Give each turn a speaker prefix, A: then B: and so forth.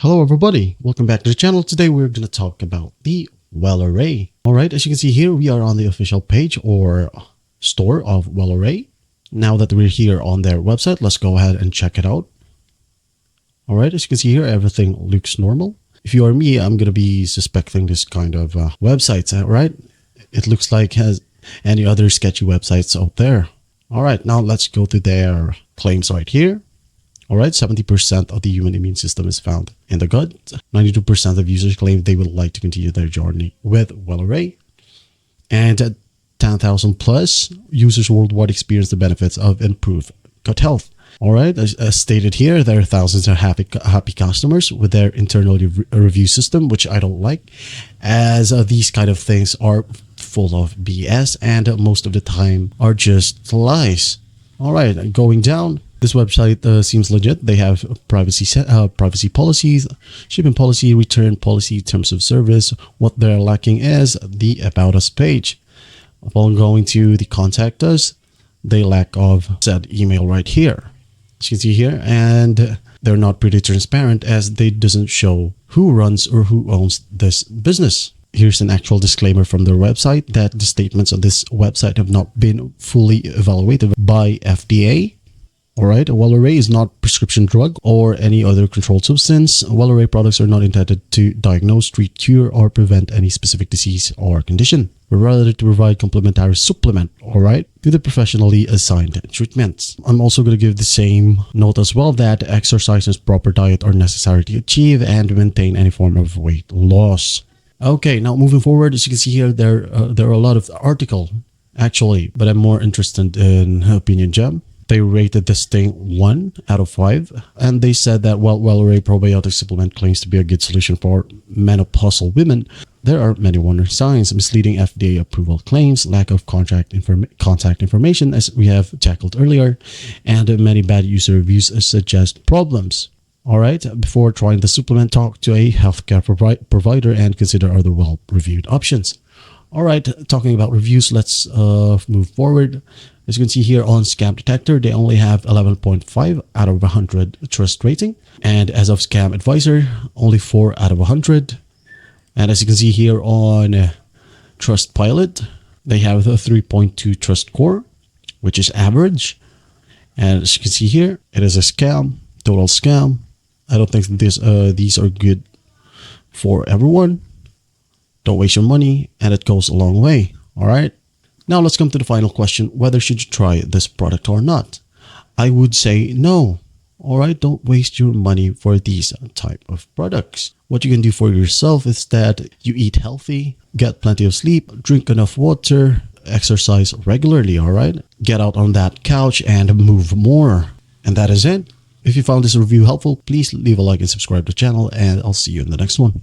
A: Hello everybody, welcome back to the channel. Today we're going to talk about the Wellaray. Alright, as you can see here, we are on the official page or store of Wellaray. Now that we're here on their website, let's go ahead and check it out. Alright, as you can see here, everything looks normal. If you are me, I'm going to be suspecting this kind of websites, right? It looks like has any other sketchy websites out there. Alright, now let's go to their claims right here. Alright, 70% of the human immune system is found in the gut. 92% of users claim they would like to continue their journey with Wellaray. And 10,000 plus users worldwide experience the benefits of improved gut health. Alright, as stated here, there are thousands of happy customers with their internal review system, which I don't like, as these kind of things are full of BS and most of the time are just lies. Alright, going down. This website seems legit. They have privacy policies, shipping policy, return policy, terms of service. What they're lacking is the About Us page. Upon going to the Contact Us, they lack of said email right here. As you can see here, and they're not pretty transparent as they doesn't show who runs or who owns this business. Here's an actual disclaimer from their website that the statements on this website have not been fully evaluated by FDA. Alright, Wellaray is not a prescription drug or any other controlled substance. Wellaray products are not intended to diagnose, treat, cure, or prevent any specific disease or condition, but rather to provide complementary supplement, alright, to the professionally assigned treatments. I'm also going to give the same note as well that exercise and proper diet are necessary to achieve and maintain any form of weight loss. Okay, now moving forward, as you can see here, there are a lot of articles actually, but I'm more interested in Opinion Gem. They rated this thing 1 out of 5, and they said that while Wellaray probiotic supplement claims to be a good solution for menopausal women, there are many warning signs, misleading FDA approval claims, lack of contact information, as we have tackled earlier, and many bad user reviews suggest problems. Alright, before trying the supplement, talk to a healthcare provider and consider other well-reviewed options. Alright, talking about reviews, let's move forward. As you can see here on Scam Detector, they only have 11.5 out of 100 trust rating. And as of Scam Advisor, only 4 out of 100. And as you can see here on Trustpilot, they have a 3.2 trust score, which is average. And as you can see here, it is a scam, total scam. I don't think these are good for everyone. Don't waste your money, and it goes a long way. All right. Now let's come to the final question, whether should you try this product or not. I would say no. Alright, don't waste your money for these type of products. What you can do for yourself is that you eat healthy, get plenty of sleep, drink enough water, exercise regularly, alright? Get out on that couch and move more. And that is it. If you found this review helpful, please leave a like and subscribe to the channel, and I'll see you in the next one.